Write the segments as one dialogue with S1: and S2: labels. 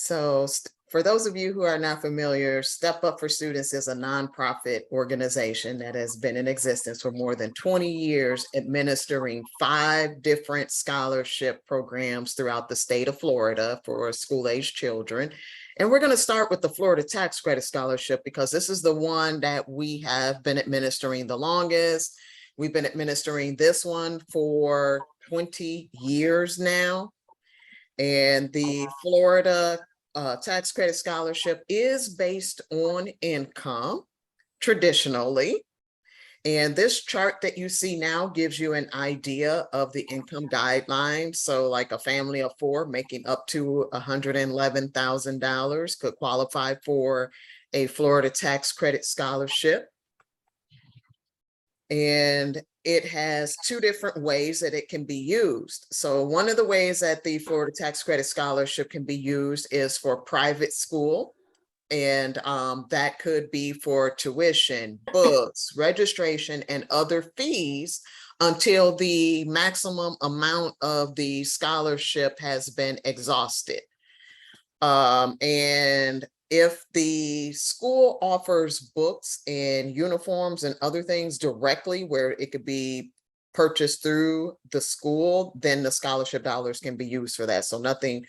S1: For those of you who are not familiar, Step Up for Students is a nonprofit organization that has been in existence for more than 20 years, administering 5 different scholarship programs throughout the state of Florida for school-age children. And we're going to start with the Florida Tax Credit Scholarship because this is the one that we have been administering the longest. We've been administering this one for 20 years now. And the Florida Tax Credit Scholarship is based on income traditionally. And this chart that you see now gives you an idea of the income guidelines. So like a family of 4 making up to $111,000 could qualify for a Florida Tax Credit Scholarship. And it has 2 different ways that it can be used. So one of the ways that the Florida Tax Credit Scholarship can be used is for private school. And that could be for tuition, books, registration, and other fees until the maximum amount of the scholarship has been exhausted. And if the school offers books and uniforms and other things directly where it could be purchased through the school, then the scholarship dollars can be used for that. So nothing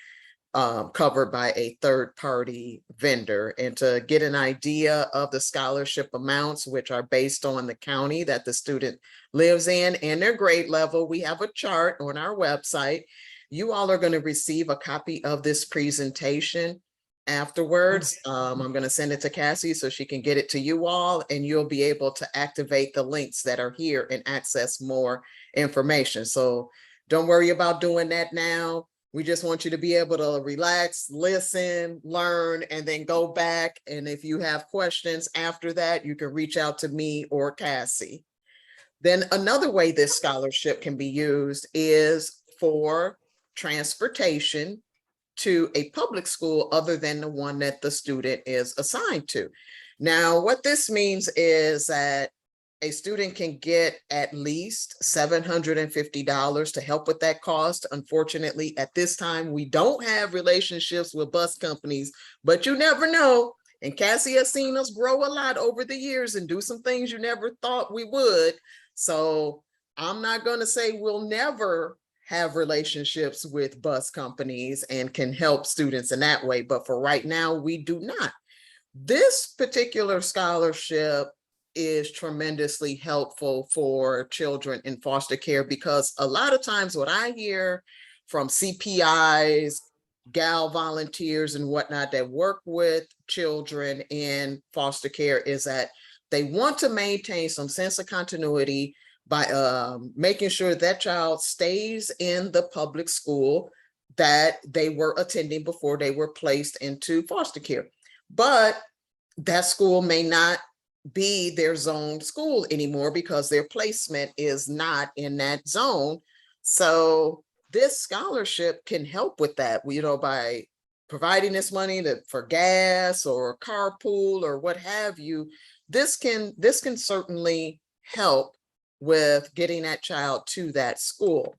S1: covered by a third-party vendor. And to get an idea of the scholarship amounts, which are based on the county that the student lives in and their grade level, we have a chart on our website. You all are going to receive a copy of this presentation afterwards. I'm going to send it to Cassie so she can get it to you all, and you'll be able to activate the links that are here and access more information. So don't worry about doing that now. We just want you to be able to relax, listen, learn, and then go back. And if you have questions after that, you can reach out to me or Cassie. Then another way this scholarship can be used is for transportation to a public school other than the one that the student is assigned to. Now, what this means is that a student can get at least $750 to help with that cost. Unfortunately, at this time, we don't have relationships with bus companies, but you never know. And Cassie has seen us grow a lot over the years and do some things you never thought we would. So I'm not going to say we'll never have relationships with bus companies and can help students in that way. But for right now, we do not. This particular scholarship is tremendously helpful for children in foster care, because a lot of times what I hear from CPIs, gal volunteers and whatnot that work with children in foster care is that they want to maintain some sense of continuity by making sure that child stays in the public school that they were attending before they were placed into foster care. But that school may not be their zone school anymore because their placement is not in that zone. So this scholarship can help with that, by providing this money for gas or carpool or what have you. This can certainly help with getting that child to that school.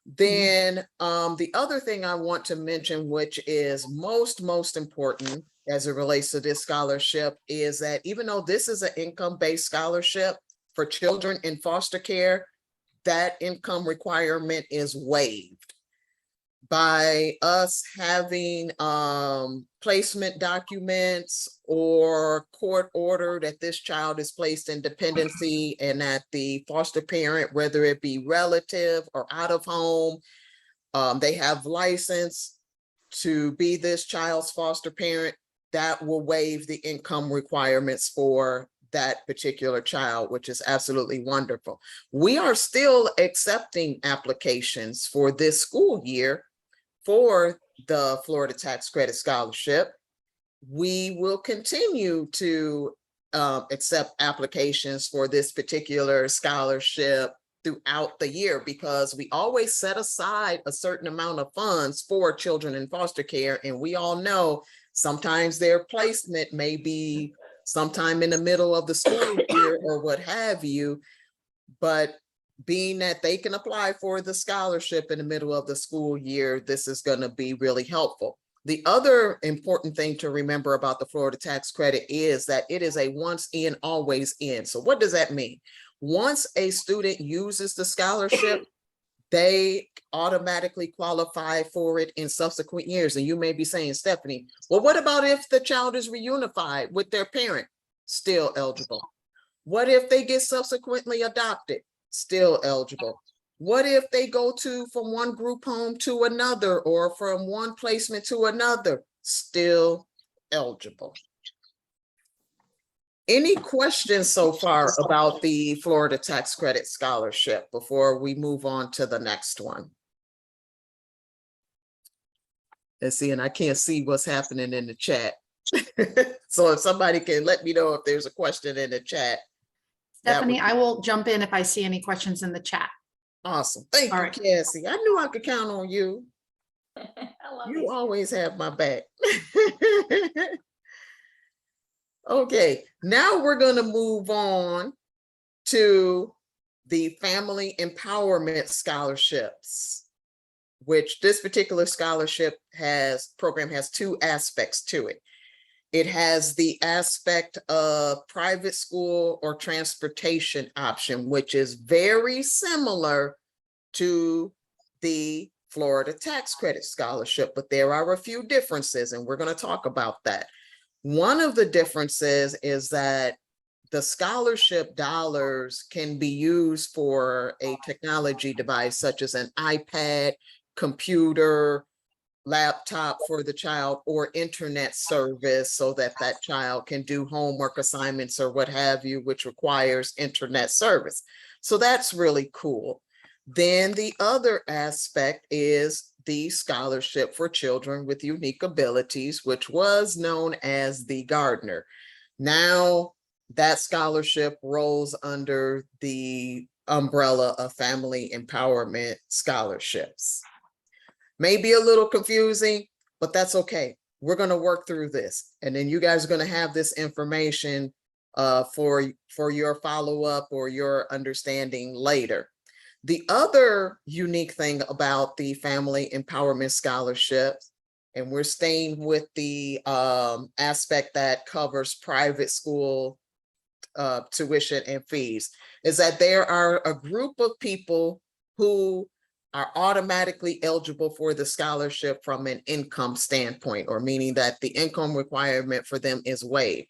S1: Then the other thing I want to mention, which is most important as it relates to this scholarship, is that even though this is an income-based scholarship for children in foster care, that income requirement is waived. By us having placement documents or court order that this child is placed in dependency and that the foster parent, whether it be relative or out of home, they have license to be this child's foster parent, that will waive the income requirements for that particular child, which is absolutely wonderful. We are still accepting applications for this school year for the Florida Tax Credit Scholarship. We will continue to accept applications for this particular scholarship throughout the year, because we always set aside a certain amount of funds for children in foster care. And we all know sometimes their placement may be sometime in the middle of the school year or what have you, but being that they can apply for the scholarship in the middle of the school year, this is going to be really helpful. The other important thing to remember about the Florida tax credit is that it is a once in, always in. So what does that mean? Once a student uses the scholarship, they automatically qualify for it in subsequent years. And you may be saying, Stephanie, well, what about if the child is reunified with their parent? Still eligible. What if they get subsequently adopted? Still eligible. What if they go from one group home to another, or from one placement to another? Still eligible. Any questions so far about the Florida Tax Credit Scholarship before we move on to the next one? Let's see, and I can't see what's happening in the chat. So if somebody can let me know if there's a question in the chat.
S2: Stephanie, I will jump in if I see any questions in the chat.
S1: Awesome. Thank you, Cassie. I knew I could count on you. You always have my back. Okay, now we're going to move on to the Family Empowerment Scholarships, which this particular scholarship program has two aspects to it. It has the aspect of private school or transportation option, which is very similar to the Florida Tax Credit Scholarship, but there are a few differences, and we're going to talk about that. One of the differences is that the scholarship dollars can be used for a technology device such as an iPad, computer, laptop for the child, or internet service, so that that child can do homework assignments or what have you, which requires internet service. So that's really cool. Then the other aspect is the scholarship for children with unique abilities, which was known as the Gardner. Now that scholarship rolls under the umbrella of Family Empowerment Scholarships. Maybe a little confusing, but that's okay. We're going to work through this, and then you guys are going to have this information for your follow-up or your understanding later. The other unique thing about the Family Empowerment Scholarships, and we're staying with the aspect that covers private school tuition and fees, is that there are a group of people who are automatically eligible for the scholarship from an income standpoint, or meaning that the income requirement for them is waived.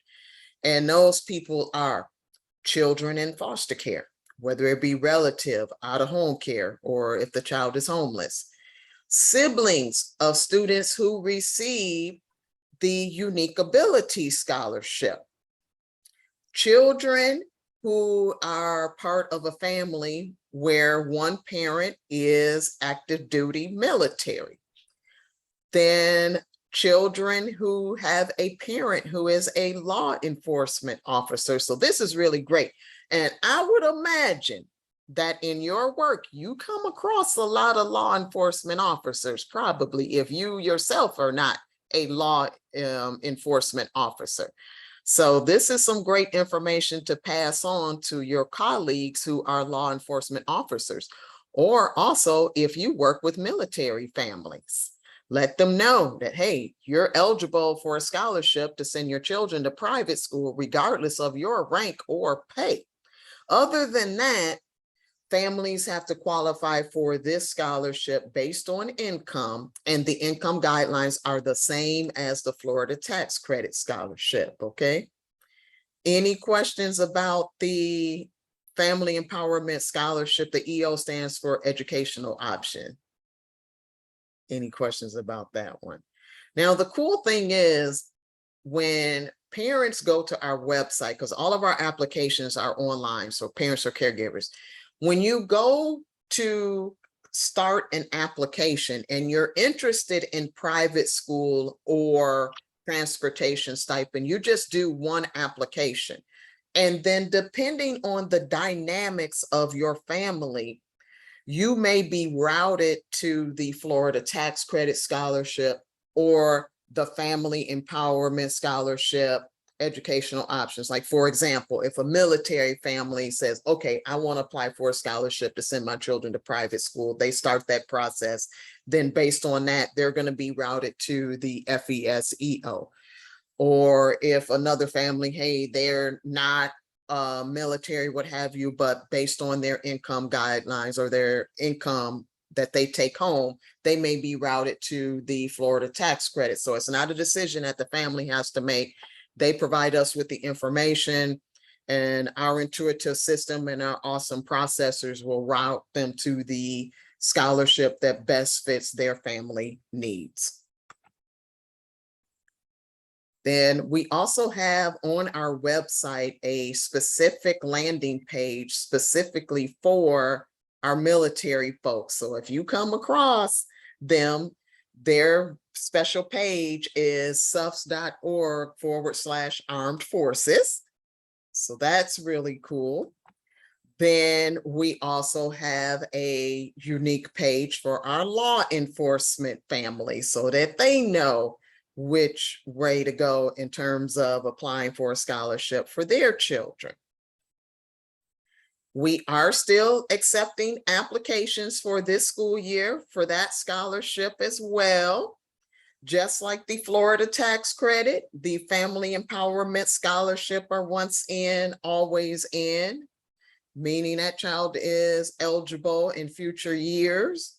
S1: And those people are children in foster care, whether it be relative, out of home care, or if the child is homeless, siblings of students who receive the Unique Ability Scholarship, children who are part of a family where one parent is active duty military, then children who have a parent who is a law enforcement officer. So this is really great. And I would imagine that in your work, you come across a lot of law enforcement officers, probably if you yourself are not a law enforcement officer. So this is some great information to pass on to your colleagues who are law enforcement officers, or also if you work with military families. Let them know that, hey, you're eligible for a scholarship to send your children to private school, regardless of your rank or pay. Other than that, families have to qualify for this scholarship based on income, and the income guidelines are the same as the Florida Tax Credit Scholarship, okay? Any questions about the Family Empowerment Scholarship? The EO stands for Educational Option. Any questions about that one? Now, the cool thing is when parents go to our website, because all of our applications are online, so parents or caregivers, when you go to start an application and you're interested in private school or transportation stipend, you just do one application. And then depending on the dynamics of your family, you may be routed to the Florida Tax Credit Scholarship or the Family Empowerment Scholarship educational options. Like, for example, if a military family says, okay, I want to apply for a scholarship to send my children to private school, they start that process. Then based on that, they're going to be routed to the FESEO. Or if another family, hey, they're not military, what have you, but based on their income guidelines or their income that they take home, they may be routed to the Florida tax credit. So it's not a decision that the family has to make. They provide us with the information, and our intuitive system and our awesome processors will route them to the scholarship that best fits their family needs. Then we also have on our website a specific landing page specifically for our military folks. So if you come across them, their special page is sufs.org/armed forces. So that's really cool. Then we also have a unique page for our law enforcement family so that they know which way to go in terms of applying for a scholarship for their children. We are still accepting applications for this school year for that scholarship as well. Just like the Florida tax credit, the Family Empowerment Scholarship are once in, always in, meaning that child is eligible in future years.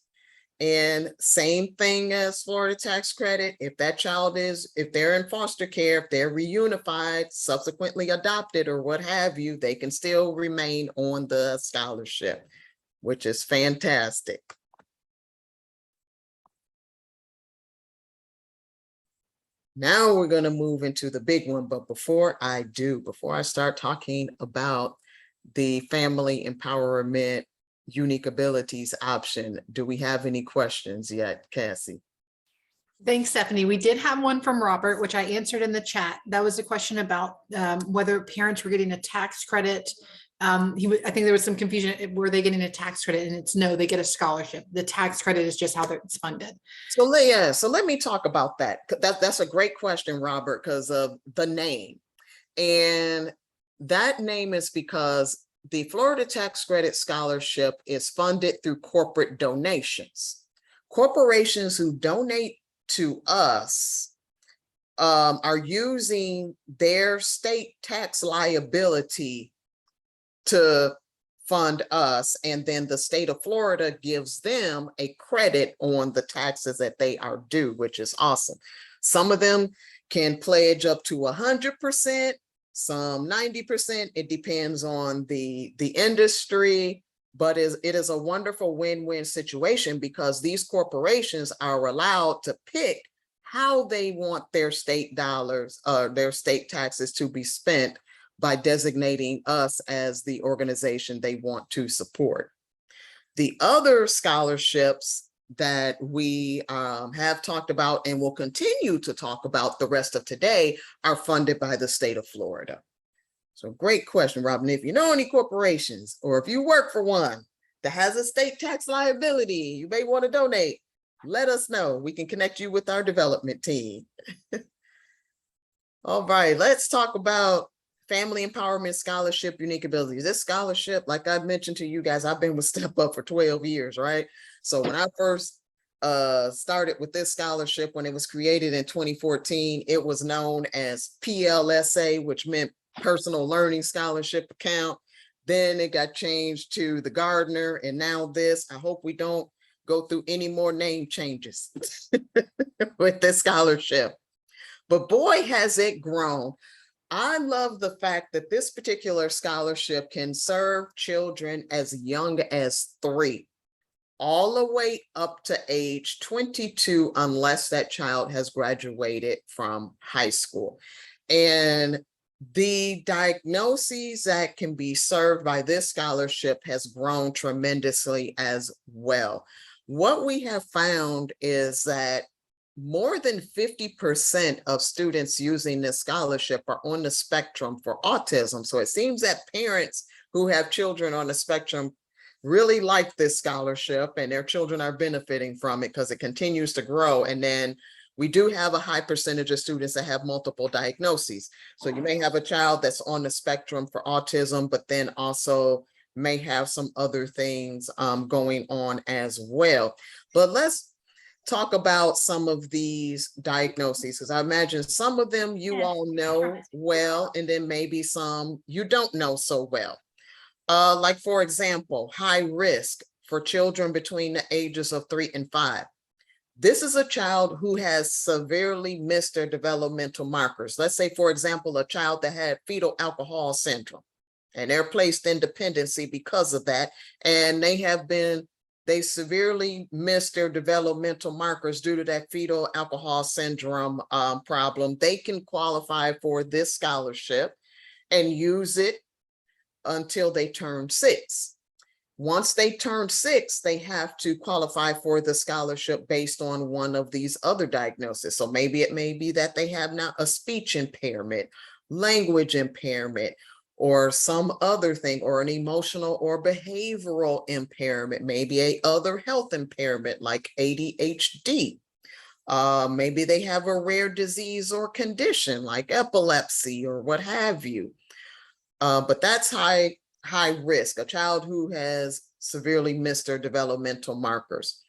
S1: And same thing as Florida tax credit, if that child is, if they're in foster care, if they're reunified, subsequently adopted or what have you, they can still remain on the scholarship, which is fantastic. Now we're going to move into the big one, but before I start talking about the Family Empowerment Unique Abilities option, do we have any questions yet, Cassie?
S2: Thanks, Stephanie. We did have one from Robert, which I answered in the chat. That was a question about whether parents were getting a tax credit. I think there was some confusion. Were they getting a tax credit? And it's no, they get a scholarship. The tax credit is just how it's funded.
S1: So let me talk about that. That's a great question, Robert, because of the name. And that name is because the Florida Tax Credit Scholarship is funded through corporate donations. Corporations who donate to us are using their state tax liability to fund us, and then the state of Florida gives them a credit on the taxes that they are due, which is awesome. Some of them can pledge up to 100%, some 90%. It depends on the industry, but it is a wonderful win-win situation because these corporations are allowed to pick how they want their state dollars, their state taxes to be spent by designating us as the organization they want to support. The other scholarships that we have talked about and will continue to talk about the rest of today are funded by the state of Florida. So great question, Robin. If you know any corporations or if you work for one that has a state tax liability, you may want to donate, let us know. We can connect you with our development team. All right, let's talk about Family Empowerment Scholarship Unique Abilities. This scholarship, like I mentioned to you guys, I've been with Step Up for 12 years, right? So when I first started with this scholarship, when it was created in 2014, it was known as PLSA, which meant Personal Learning Scholarship Account. Then it got changed to the Gardner, and now this. I hope we don't go through any more name changes with this scholarship. But boy, has it grown. I love the fact that this particular scholarship can serve children as young as 3, all the way up to age 22, unless that child has graduated from high school. And the diagnoses that can be served by this scholarship has grown tremendously as well. What we have found is that more than 50% of students using this scholarship are on the spectrum for autism. So it seems that parents who have children on the spectrum really like this scholarship, and their children are benefiting from it because it continues to grow. And then we do have a high percentage of students that have multiple diagnoses. So you may have a child that's on the spectrum for autism, but then also may have some other things going on as well. But let's talk about some of these diagnoses, because I imagine some of them you all know well, and then maybe some you don't know so well. Like, for example, high risk for children between the ages of 3 and 5. This is a child who has severely missed their developmental markers. Let's say, for example, a child that had fetal alcohol syndrome, and they're placed in dependency because of that. And they severely missed their developmental markers due to that fetal alcohol syndrome problem. They can qualify for this scholarship and use it until they turn 6. Once they turn 6, they have to qualify for the scholarship based on one of these other diagnoses. So maybe it may be that they have now a speech impairment, language impairment, or some other thing, or an emotional or behavioral impairment, maybe a other health impairment like ADHD. Maybe they have a rare disease or condition like epilepsy or what have you. But that's high risk, a child who has severely missed their developmental markers.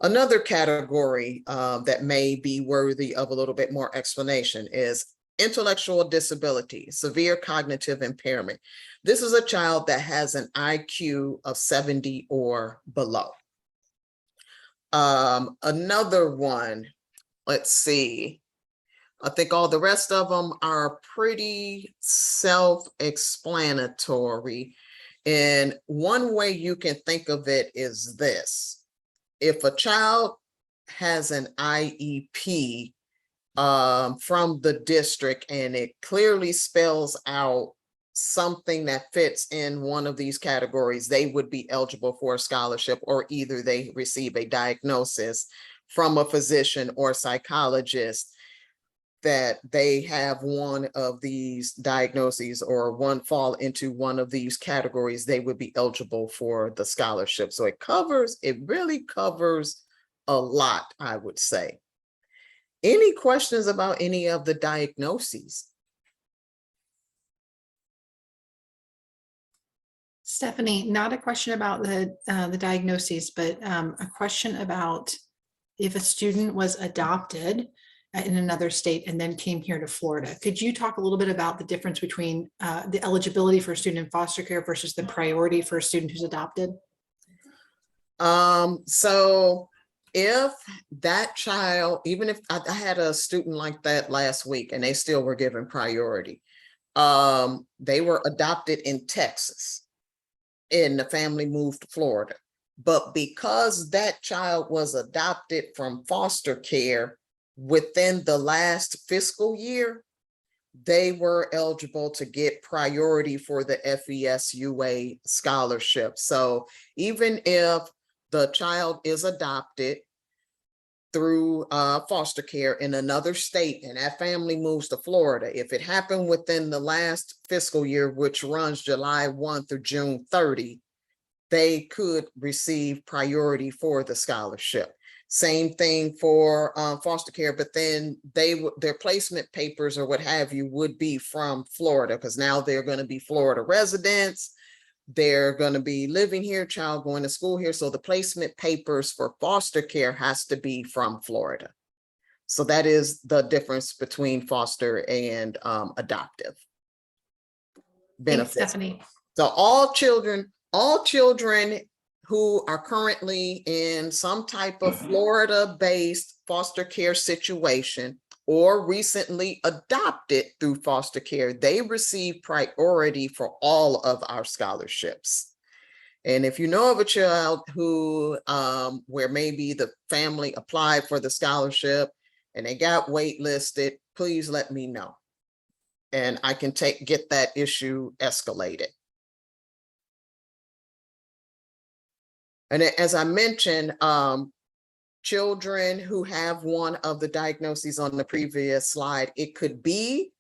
S1: Another category that may be worthy of a little bit more explanation is intellectual disability, severe cognitive impairment. This is a child that has an IQ of 70 or below. Another one, let's see. I think all the rest of them are pretty self-explanatory. And one way you can think of it is this. If a child has an IEP from the district and it clearly spells out something that fits in one of these categories, they would be eligible for a scholarship, or either they receive a diagnosis from a physician or psychologist that they have one of these diagnoses or one fall into one of these categories, they would be eligible for the scholarship. So it really covers a lot, I would say. Any questions about any of the diagnoses?
S2: Stephanie, not a question about the diagnoses, but a question about if a student was adopted in another state and then came here to Florida. Could you talk a little bit about the difference between the eligibility for a student in foster care versus the priority for a student who's adopted?
S1: So if that child, even if I had a student like that last week and they still were given priority, they were adopted in Texas and the family moved to Florida. But because that child was adopted from foster care within the last fiscal year, they were eligible to get priority for the FESUA scholarship. So even if the child is adopted through foster care in another state and that family moves to Florida, if it happened within the last fiscal year, which runs July 1 through June 30, they could receive priority for the scholarship. Same thing for foster care, but then their placement papers or what have you would be from Florida, because now they're going to be Florida residents. They're going to be living here, child going to school here. So the placement papers for foster care has to be from Florida. So that is the difference between foster and adoptive benefits.
S2: Thanks, Stephanie.
S1: So all children who are currently in some type of Florida-based foster care situation or recently adopted through foster care, they receive priority for all of our scholarships. And if you know of a child who, where maybe the family applied for the scholarship and they got waitlisted, please let me know. And I can get that issue escalated. And as I mentioned, children who have one of the diagnoses on the previous slide, it could be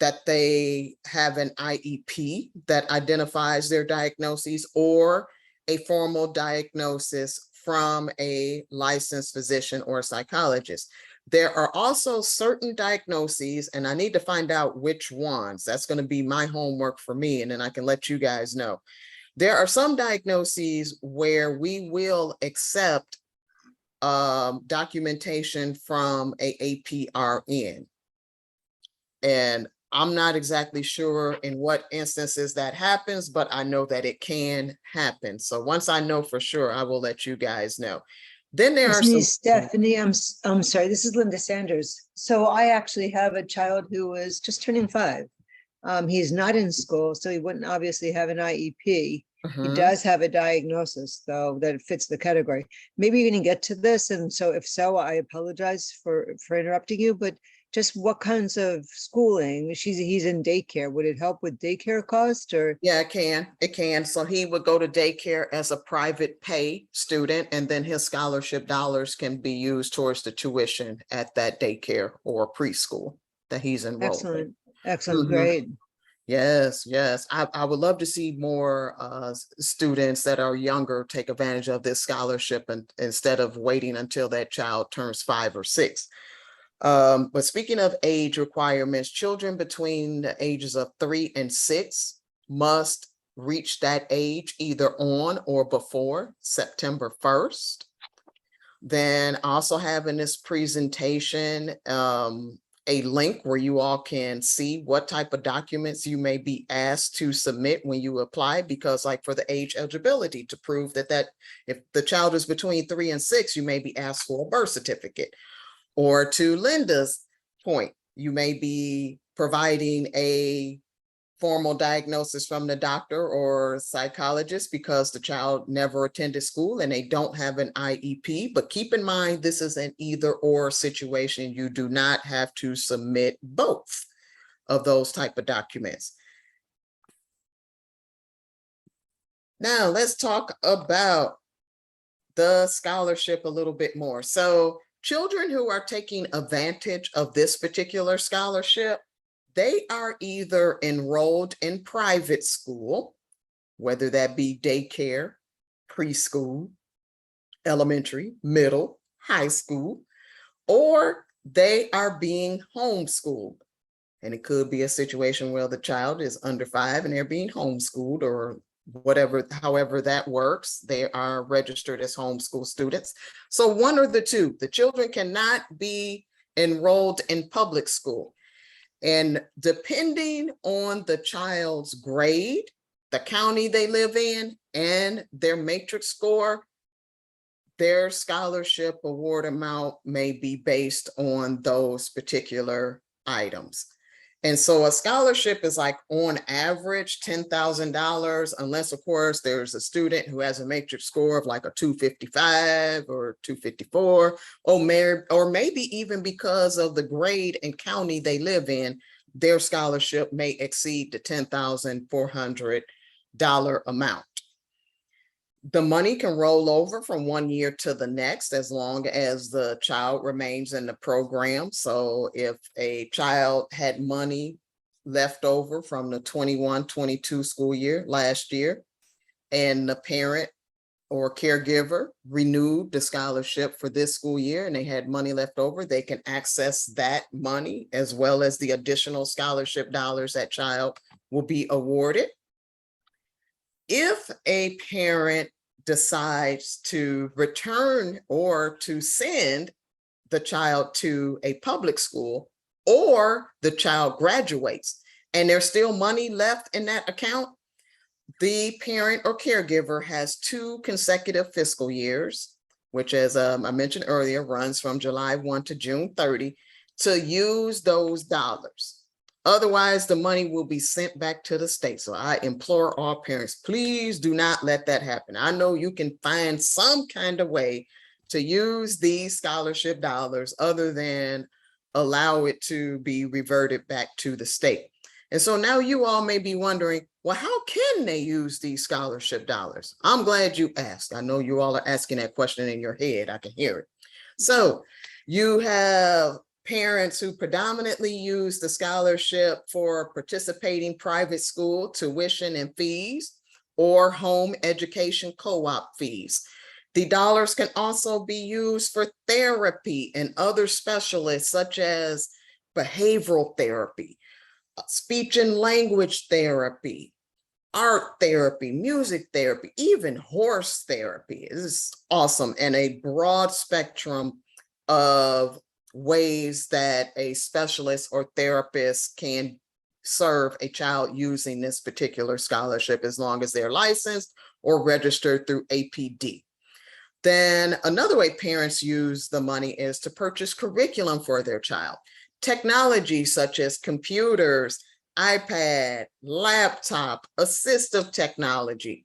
S1: that they have an IEP that identifies their diagnoses or a formal diagnosis from a licensed physician or psychologist. There are also certain diagnoses, and I need to find out which ones. That's going to be my homework for me, and then I can let you guys know. There are some diagnoses where we will accept documentation from a APRN. And I'm not exactly sure in what instances that happens, but I know that it can happen. So once I know for sure, I will let you guys know. Then there are
S3: It's me,
S1: some.
S3: Stephanie. I'm sorry. This is Linda Sanders. So I actually have a child who is just turning 5. He's not in school, so he wouldn't obviously have an IEP. He
S1: Mhm.
S3: does have a diagnosis, though, that fits the category. Maybe you're going to get to this, and so if so, I apologize for interrupting you. But just what kinds of schooling? He's in daycare. Would it help with daycare cost or?
S1: Yeah, it can. It can. So he would go to daycare as a private pay student, and then his scholarship dollars can be used towards the tuition at that daycare or preschool that he's enrolled in.
S3: Excellent,
S1: Mhm.
S3: great.
S1: Yes, yes. I would love to see more students that are younger take advantage of this scholarship and instead of waiting until that child turns 5 or 6. But speaking of age requirements, children between the ages of 3 and 6 must reach that age either on or before September 1st. Then also have in this presentation a link where you all can see what type of documents you may be asked to submit when you apply, because like for the age eligibility to prove that if the child is between 3 and 6, you may be asked for a birth certificate. Or to Linda's point, you may be providing a formal diagnosis from the doctor or psychologist because the child never attended school and they don't have an IEP. But keep in mind, this is an either or situation. You do not have to submit both of those type of documents. Now let's talk about the scholarship a little bit more. So children who are taking advantage of this particular scholarship, they are either enrolled in private school, whether that be daycare, preschool, elementary, middle, high school, or they are being homeschooled. And it could be a situation where the child is under 5 and they're being homeschooled, or whatever, however that works. They are registered as homeschool students. So one or the two, the children cannot be enrolled in public school. And depending on the child's grade, the county they live in, and their matrix score, their scholarship award amount may be based on those particular items. And so a scholarship is like on average $10,000, unless of course there's a student who has a matrix score of like a 255 or 254, or maybe even because of the grade and county they live in, their scholarship may exceed the $10,400 amount. The money can roll over from one year to the next as long as the child remains in the program. So if a child had money left over from the 21-22 school year last year, and the parent or caregiver renewed the scholarship for this school year and they had money left over, they can access that money as well as the additional scholarship dollars that child will be awarded. If a parent decides to return or to send the child to a public school, or the child graduates and there's still money left in that account, the parent or caregiver has 2 consecutive fiscal years, which, as I mentioned earlier, runs from July 1 to June 30, to use those dollars. Otherwise, the money will be sent back to the state. So I implore all parents, please do not let that happen. I know you can find some kind of way to use these scholarship dollars other than allow it to be reverted back to the state. And so now you all may be wondering, well, how can they use these scholarship dollars? I'm glad you asked. I know you all are asking that question in your head. I can hear it. So you have parents who predominantly use the scholarship for participating private school tuition and fees, or home education co-op fees. The dollars can also be used for therapy and other specialists such as behavioral therapy, speech and language therapy, art therapy, music therapy, even horse therapy. This is awesome, and a broad spectrum of ways that a specialist or therapist can serve a child using this particular scholarship, as long as they're licensed or registered through APD. Then another way parents use the money is to purchase curriculum for their child. Technology such as computers, iPad, laptop, assistive technology.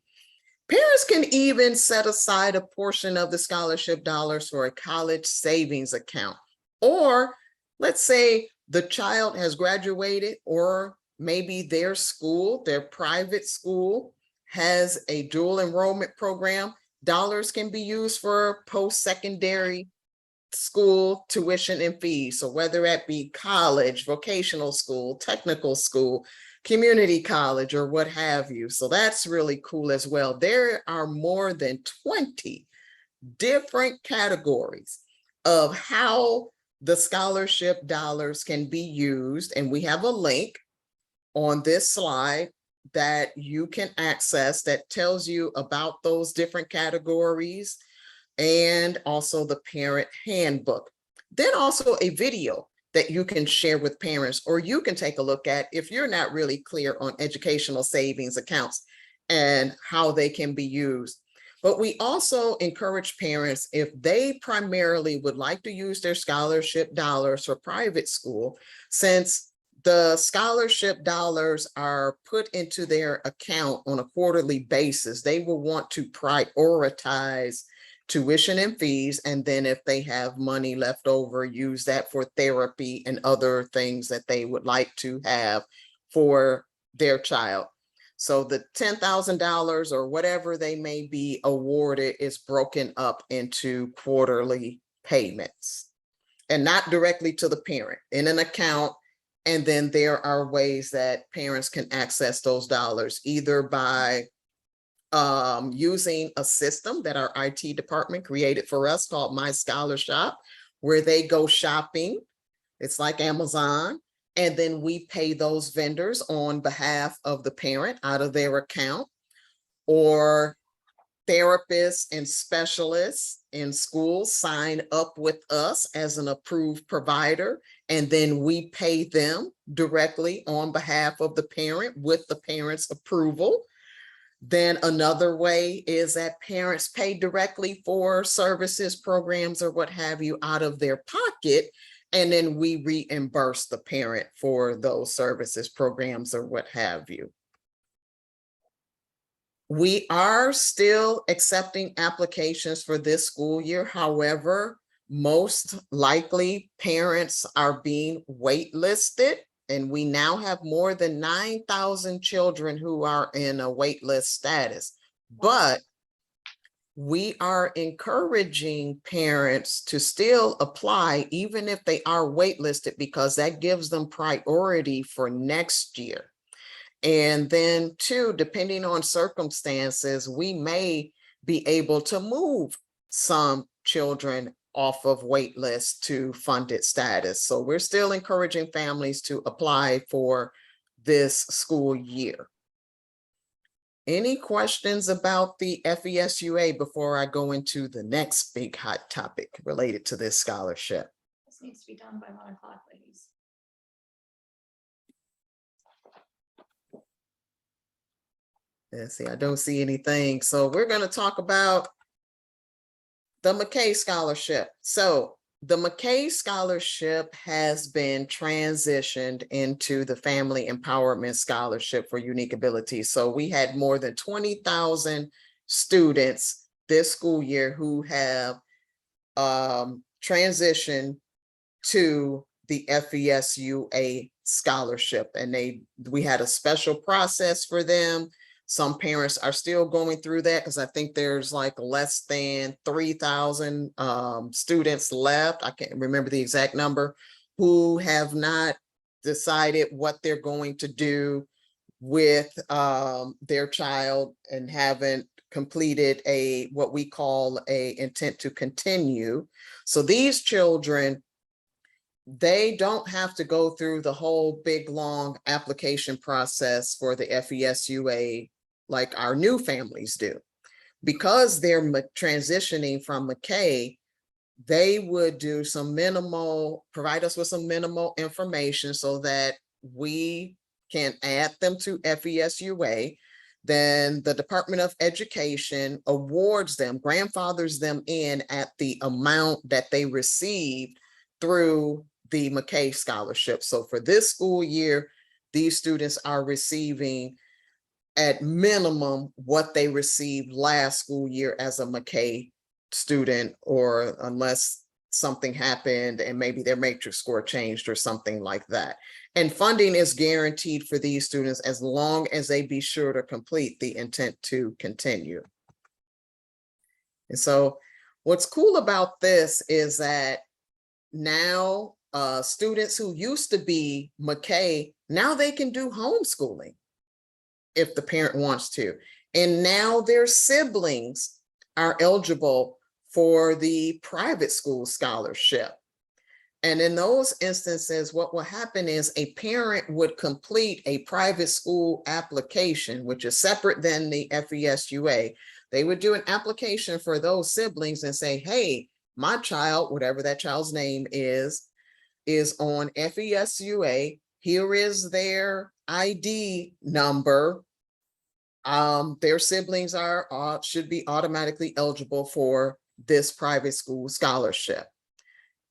S1: Parents can even set aside a portion of the scholarship dollars for a college savings account. Or let's say the child has graduated, or maybe their school, their private school, has a dual enrollment program. Dollars can be used for post-secondary school tuition and fees. So whether it be college, vocational school, technical school, community college, or what have you. So that's really cool as well. There are more than 20 different categories of how the scholarship dollars can be used. And we have a link on this slide that you can access that tells you about those different categories, and also the parent handbook. Then also a video that you can share with parents, or you can take a look at if you're not really clear on educational savings accounts and how they can be used. But we also encourage parents, if they primarily would like to use their scholarship dollars for private school, since the scholarship dollars are put into their account on a quarterly basis, they will want to prioritize tuition and fees, and then if they have money left over, use that for therapy and other things that they would like to have for their child. So the $10,000 or whatever they may be awarded is broken up into quarterly payments, and not directly to the parent, in an account. And then there are ways that parents can access those dollars, either by using a system that our IT department created for us called My Scholar Shop, where they go shopping. It's like Amazon. And then we pay those vendors on behalf of the parent out of their account, or therapists and specialists in schools sign up with us as an approved provider, and then we pay them directly on behalf of the parent with the parent's approval. Then another way is that parents pay directly for services, programs, or what have you out of their pocket, and then we reimburse the parent for those services, programs, or what have you. We are still accepting applications for this school year. However, most likely parents are being waitlisted, and we now have more than 9,000 children who are in a waitlist status. But we are encouraging parents to still apply, even if they are waitlisted, because that gives them priority for next year. And then too, depending on circumstances, we may be able to move some children off of wait list to funded status. So we're still encouraging families to apply for this school year. Any questions about the FESUA before I go into the next big hot topic related to this scholarship?
S2: This needs to be done by 1 o'clock, ladies.
S1: Let's see, I don't see anything. So we're going to talk about the McKay Scholarship. So the McKay Scholarship has been transitioned into the Family Empowerment Scholarship for Unique Abilities. So we had more than 20,000 students this school year who have transitioned to the FESUA scholarship, and we had a special process for them. Some parents are still going through that, because I think there's like less than 3,000 students left. I can't remember the exact number, who have not decided what they're going to do with their child and haven't completed what we call a intent to continue. So these children, they don't have to go through the whole big, long application process for the FESUA like our new families do. Because they're transitioning from McKay, they would do some provide us with some minimal information so that we can add them to FESUA. Then the Department of Education awards them, grandfathers them in at the amount that they received through the McKay Scholarship. So for this school year, these students are receiving at minimum what they received last school year as a McKay student, or unless something happened and maybe their matrix score changed or something like that. And funding is guaranteed for these students as long as they be sure to complete the intent to continue. And so what's cool about this is that now students who used to be McKay, now they can do homeschooling if the parent wants to. And now their siblings are eligible for the private school scholarship. And in those instances, what will happen is a parent would complete a private school application, which is separate than the FESUA. They would do an application for those siblings and say, hey, my child, whatever that child's name is on FESUA. Here is their ID number. Their siblings should be automatically eligible for this private school scholarship.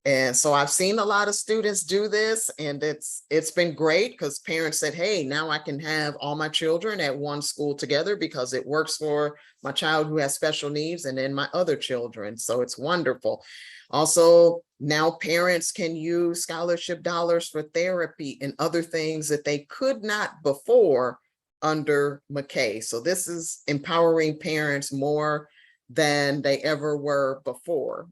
S1: And so I've seen a lot of students do this, and it's been great because parents said, hey, now I can have all my children at one school together because it works for my child who has special needs and then my other children. So it's wonderful. Also, now parents can use scholarship dollars for therapy and other things that they could not before under McKay. So this is empowering parents more than they ever were before.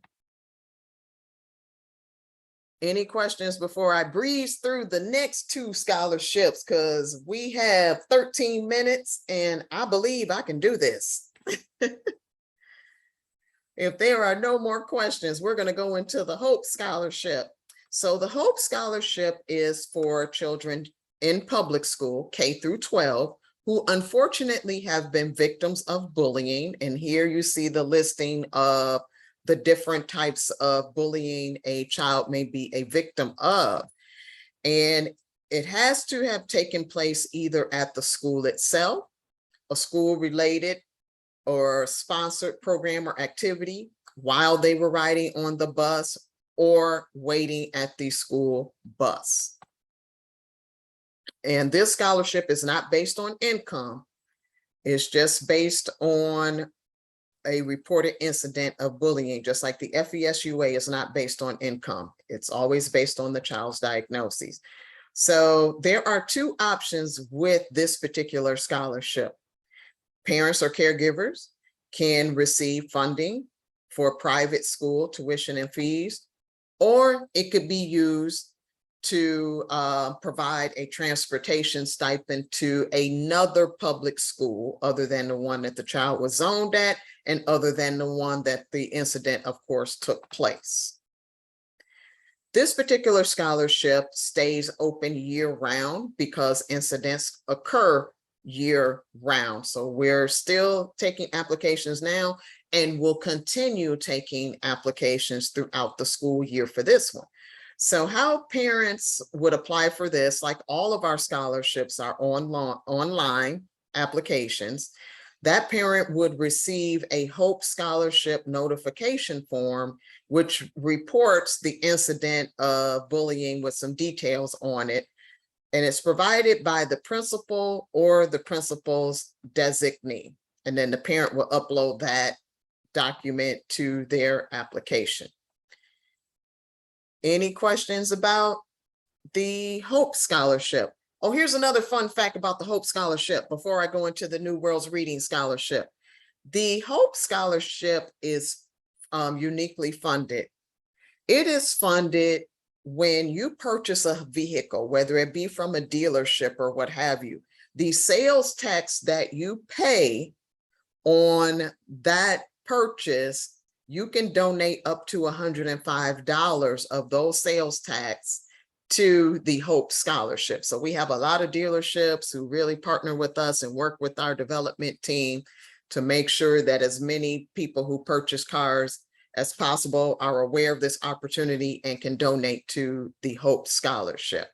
S1: Any questions before I breeze through the next two scholarships? Because we have 13 minutes and I believe I can do this. If there are no more questions, we're going to go into the Hope Scholarship. So the Hope Scholarship is for children in public school, K through 12, who unfortunately have been victims of bullying. And here you see the listing of the different types of bullying a child may be a victim of. And it has to have taken place either at the school itself, a school-related or sponsored program or activity while they were riding on the bus or waiting at the school bus. And this scholarship is not based on income. It's just based on a reported incident of bullying, just like the FESUA is not based on income. It's always based on the child's diagnosis. So there are two options with this particular scholarship. Parents or caregivers can receive funding for private school tuition and fees, or it could be used to provide a transportation stipend to another public school other than the one that the child was zoned at and other than the one that the incident, of course, took place. This particular scholarship stays open year-round because incidents occur year-round. So we're still taking applications now and will continue taking applications throughout the school year for this one. So how parents would apply for this, like all of our scholarships are online applications, that parent would receive a Hope Scholarship notification form, which reports the incident of bullying with some details on it. And it's provided by the principal or the principal's designee. And then the parent will upload that document to their application. Any questions about the Hope Scholarship? Oh, here's another fun fact about the Hope Scholarship before I go into the New Worlds Reading Scholarship. The Hope Scholarship is uniquely funded. It is funded when you purchase a vehicle, whether it be from a dealership or what have you. The sales tax that you pay On that purchase, you can donate up to $105 of those sales tax to the Hope Scholarship. So we have a lot of dealerships who really partner with us and work with our development team to make sure that as many people who purchase cars as possible are aware of this opportunity and can donate to the Hope Scholarship.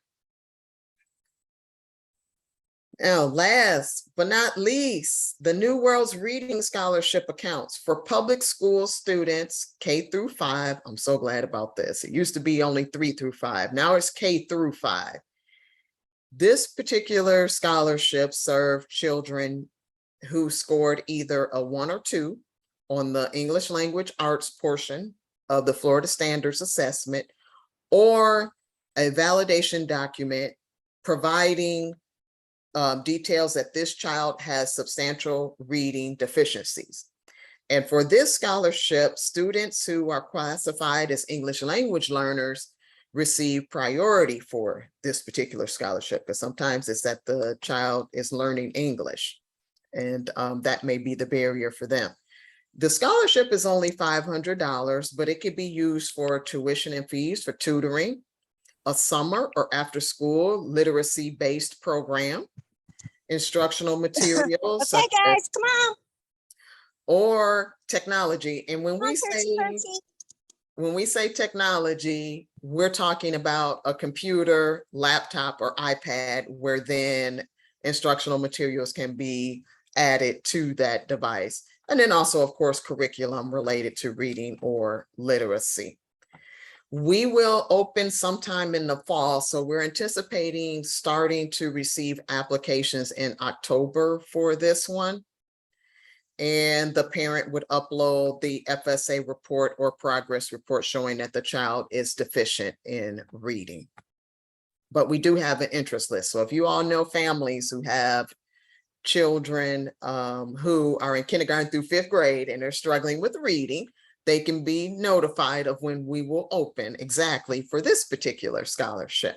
S1: Now, last but not least, the New Worlds Reading Scholarship accounts for public school students K through 5. I'm so glad about this. It used to be only 3 through 5. Now it's K through 5. This particular scholarship served children who scored either a 1 or 2 on the English language arts portion of the Florida Standards Assessment, or a validation document providing details that this child has substantial reading deficiencies. And for this scholarship, students who are classified as English language learners receive priority for this particular scholarship, because sometimes it's that the child is learning English, and that may be the barrier for them. The scholarship is only $500, but it could be used for tuition and fees for tutoring, a summer or after school literacy-based program, instructional materials,
S4: Okay,
S1: such
S4: guys,
S1: as,
S4: come on.
S1: or technology. And when
S4: Come on, Percy,
S1: when we say technology, we're talking about a computer, laptop, or iPad, where then instructional materials can be added to that device. And then also, of course, curriculum related to reading or literacy. We will open sometime in the fall, so we're anticipating starting to receive applications in October for this one. And the parent would upload the FSA report or progress report showing that the child is deficient in reading. But we do have an interest list. So if you all know families who have children who are in kindergarten through 5th grade and are struggling with reading, they can be notified of when we will open exactly for this particular scholarship.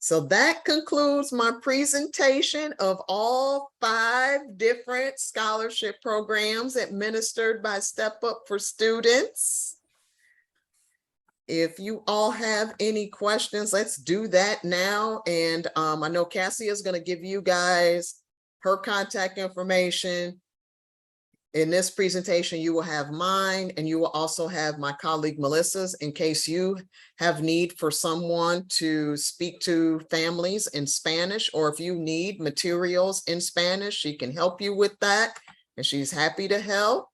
S1: So that concludes my presentation of all 5 different scholarship programs administered by Step Up for Students. If you all have any questions, let's do that now. And I know Cassie is going to give you guys her contact information. In this presentation, you will have mine, and you will also have my colleague Melissa's in case you have need for someone to speak to families in Spanish, or if you need materials in Spanish, she can help you with that, and she's happy to help.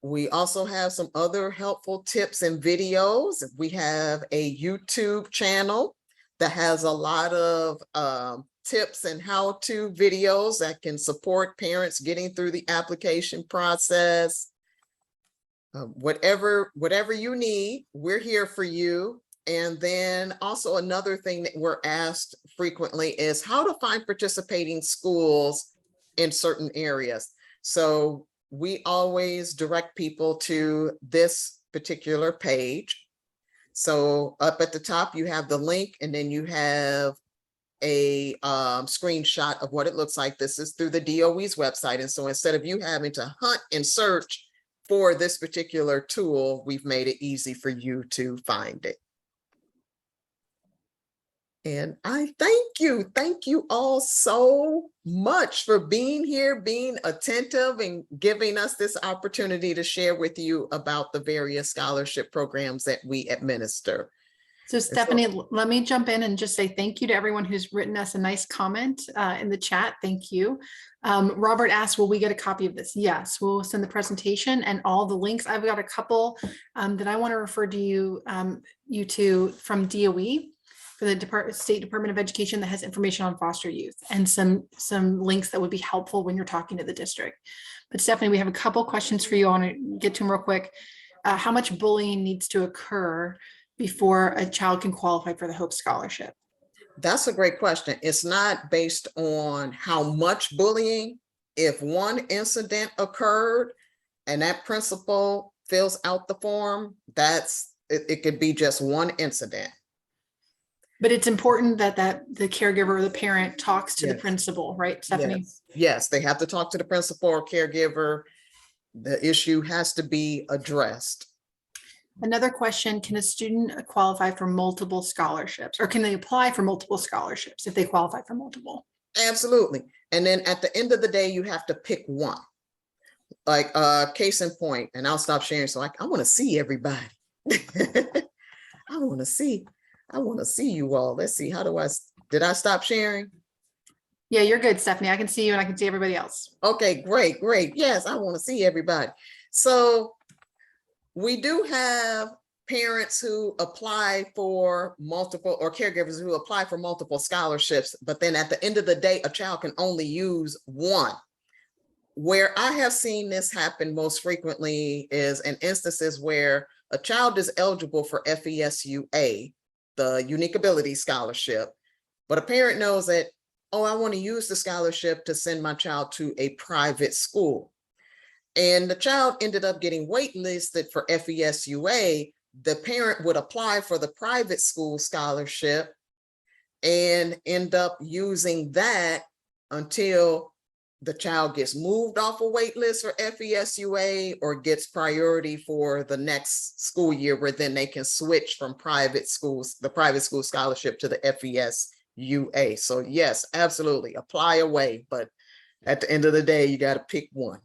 S1: We also have some other helpful tips and videos. We have a YouTube channel that has a lot of tips and how-to videos that can support parents getting through the application process. Whatever you need, we're here for you. And then also another thing that we're asked frequently is how to find participating schools in certain areas. So we always direct people to this particular page. So up at the top, you have the link, and then you have a screenshot of what it looks like. This is through the DOE's website. And so instead of you having to hunt and search for this particular tool, we've made it easy for you to find it. And I thank you all so much for being here, being attentive, and giving us this opportunity to share with you about the various scholarship programs that we administer.
S2: So Stephanie, let me jump in and just say thank you to everyone who's written us a nice comment in the chat. Thank you. Robert asked, will we get a copy of this? Yes, we'll send the presentation and all the links. I've got a couple that I want to refer to you to from DOE, for the State Department of Education, that has information on foster youth and some links that would be helpful when you're talking to the district. But Stephanie, we have a couple questions for you. I want to get to them real quick. How much bullying needs to occur before a child can qualify for the Hope Scholarship?
S1: That's a great question. It's not based on how much bullying. If one incident occurred and that principal fills out the form, it could be just one incident.
S2: But it's important that the caregiver or the parent talks to the
S1: Yes.
S2: principal, right, Stephanie?
S1: Yes, they have to talk to the principal or caregiver. The issue has to be addressed.
S2: Another question, can a student qualify for multiple scholarships, or can they apply for multiple scholarships if they qualify for multiple?
S1: Absolutely. And then at the end of the day, you have to pick one. Like case in point, and I'll stop sharing. So I want to see everybody. I want to see you all. Let's see. Did I stop sharing?
S2: Yeah, you're good, Stephanie. I can see you and I can see everybody else.
S1: Okay, great. Yes, I want to see everybody. So we do have parents who apply for multiple, or caregivers who apply for multiple scholarships, but then at the end of the day, a child can only use one. Where I have seen this happen most frequently is in instances where a child is eligible for FESUA, the Unique Ability Scholarship, but a parent knows that, oh, I want to use the scholarship to send my child to a private school. And the child ended up getting waitlisted for FESUA. The parent would apply for the private school scholarship and end up using that until the child gets moved off a wait list for FESUA or gets priority for the next school year, where then they can switch from private schools, the private school scholarship, to the FESUA. So yes, absolutely apply away, but at the end of the day, you got to pick one.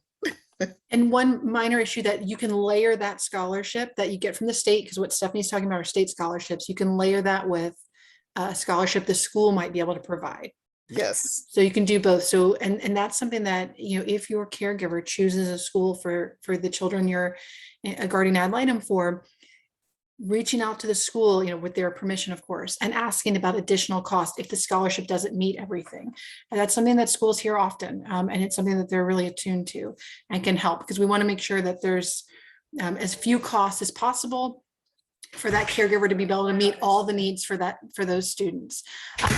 S2: And one minor issue, that you can layer that scholarship that you get from the state, because what Stephanie's talking about are state scholarships, you can layer that with a scholarship the school might be able to provide.
S1: Yes.
S2: So you can do both. So, and that's something that, you know, if your caregiver chooses a school for the children you're a guardian ad litem for, reaching out to the school, you know, with their permission, of course, and asking about additional cost if the scholarship doesn't meet everything. And that's something that schools hear often. And it's something that they're really attuned to and can help, because we want to make sure that there's as few costs as possible for that caregiver to be able to meet all the needs for those students.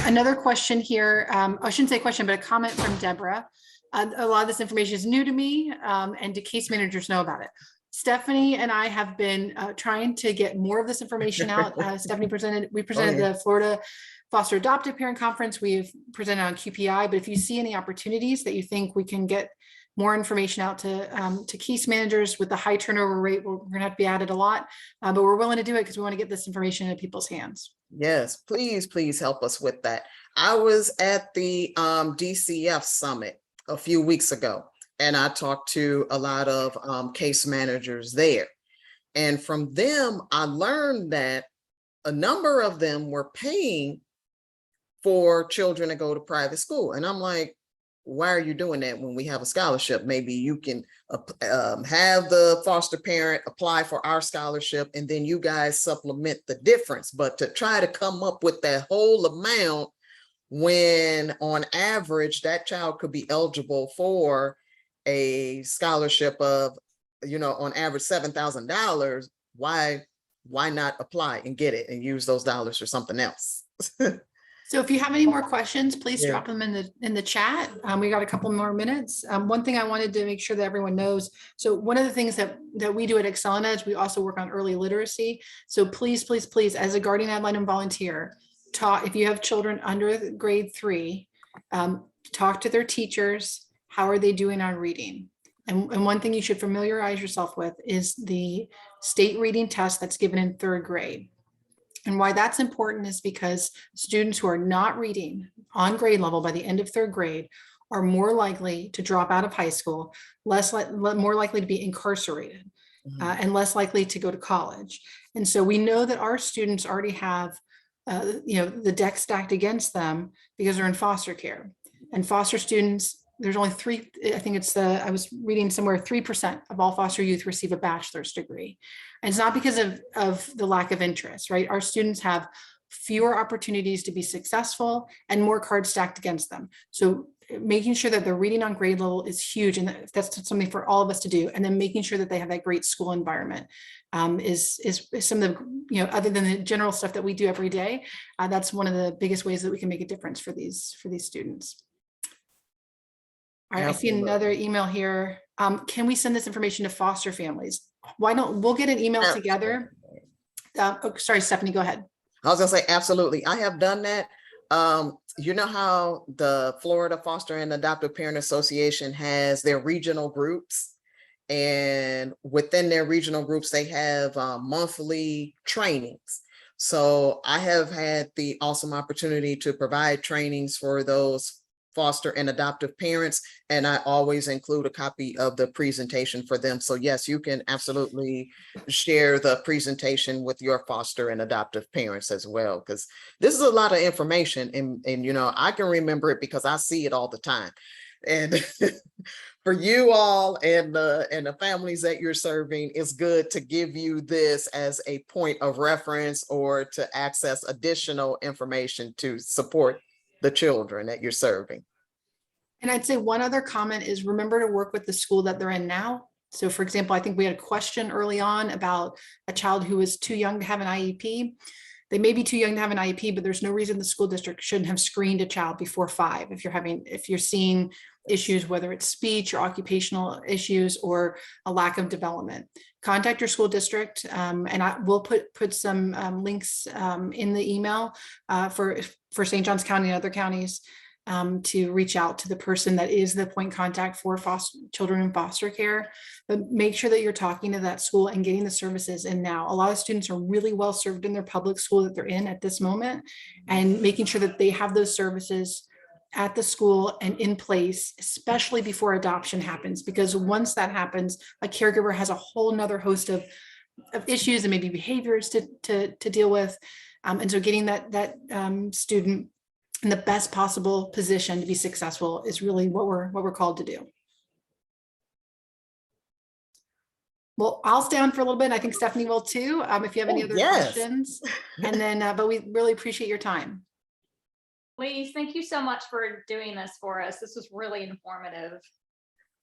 S2: Another question here, I shouldn't say question, but a comment from Deborah. A lot of this information is new to me, and do case managers know about it? Stephanie and I have been trying to get more of this information out. Stephanie presented the Florida Foster Adoptive Parent Conference. We've presented on QPI, but if you see any opportunities that you think we can get more information out to case managers, with the high turnover rate, we're gonna have to be added a lot, but we're willing to do it because we want to get this information in people's hands.
S1: Yes, please help us with that. I was at the DCF summit a few weeks ago, and I talked to a lot of case managers there. And from them, I learned that a number of them were paying for children to go to private school. And I'm like, why are you doing that when we have a scholarship? Maybe you can have the foster parent apply for our scholarship, and then you guys supplement the difference. But to try to come up with that whole amount, when on average that child could be eligible for a scholarship of, you know, on average $7,000, why not apply and get it and use those dollars for something else?
S2: So if you have any more questions, please
S1: Yeah.
S2: drop them in the chat. We got a couple more minutes. One thing I wanted to make sure that everyone knows. So one of the things that we do at Excel and Edge, we also work on early literacy. So please, as a guardian ad litem volunteer, if you have children under grade 3, talk to their teachers. How are they doing on reading? And one thing you should familiarize yourself with is the state reading test that's given in 3rd grade. And why that's important is because students who are not reading on grade level by the end of 3rd grade are more likely to drop out of high school, more likely to be incarcerated, and less likely to go to college. And so we know that our students already have, the deck stacked against them because they're in foster care. And foster students, there's only I was reading somewhere 3% of all foster youth receive a bachelor's degree. And it's not because of the lack of interest, right? Our students have fewer opportunities to be successful and more cards stacked against them. So making sure that they're reading on grade level is huge. And that's something for all of us to do. And then making sure that they have that great school environment is some of the, other than the general stuff that we do every day, that's one of the biggest ways that we can make a difference for these students. All right, I see another email here. Can we send this information to foster families? Why don't we'll get an email together? Sorry, Stephanie, go ahead.
S1: I was gonna say, absolutely. I have done that. You know how the Florida Foster and Adoptive Parent Association has their regional groups? And within their regional groups, they have monthly trainings. So I have had the awesome opportunity to provide trainings for those foster and adoptive parents, and I always include a copy of the presentation for them. So yes, you can absolutely share the presentation with your foster and adoptive parents as well, because this is a lot of information, and you know, I can remember it because I see it all the time. And for you all and the families that you're serving, it's good to give you this as a point of reference or to access additional information to support the children that you're serving.
S2: And I'd say one other comment is remember to work with the school that they're in now. So for example, I think we had a question early on about a child who was too young to have an IEP. They may be too young to have an IEP, but there's no reason the school district shouldn't have screened a child before 5. If you're seeing issues, whether it's speech or occupational issues or a lack of development, contact your school district. And I will put some links in the email for St. Johns County and other counties to reach out to the person that is the point contact for children in foster care. But make sure that you're talking to that school and getting the services in now. A lot of students are really well served in their public school that they're in at this moment, and making sure that they have those services at the school and in place, especially before adoption happens, because once that happens, a caregiver has a whole nother host of issues and maybe behaviors to deal with. And so getting that student in the best possible position to be successful is really what we're called to do. Well, I'll stay on for a little bit. I think Stephanie will too, if you have any
S1: Oh,
S2: other
S1: yes.
S2: questions. And then, but we really appreciate your time.
S4: Ladies, thank you so much for doing this for us. This was really informative.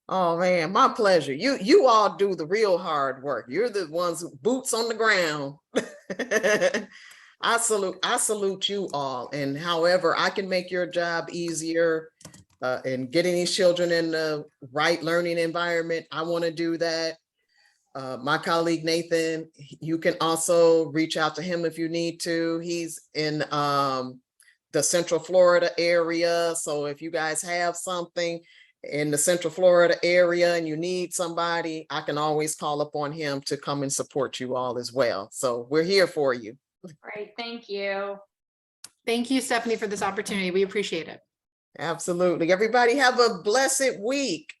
S1: Oh man, my pleasure. You all do the real hard work. You're the ones boots on the ground. I salute you all. And however I can make your job easier and getting these children in the right learning environment, I want to do that. My colleague Nathan, you can also reach out to him if you need to. He's in the Central Florida area. So if you guys have something in the Central Florida area and you need somebody, I can always call upon him to come and support you all as well. So we're here for you.
S4: Great, thank you.
S2: Thank you, Stephanie, for this opportunity. We appreciate it.
S1: Absolutely. Everybody have a blessed week.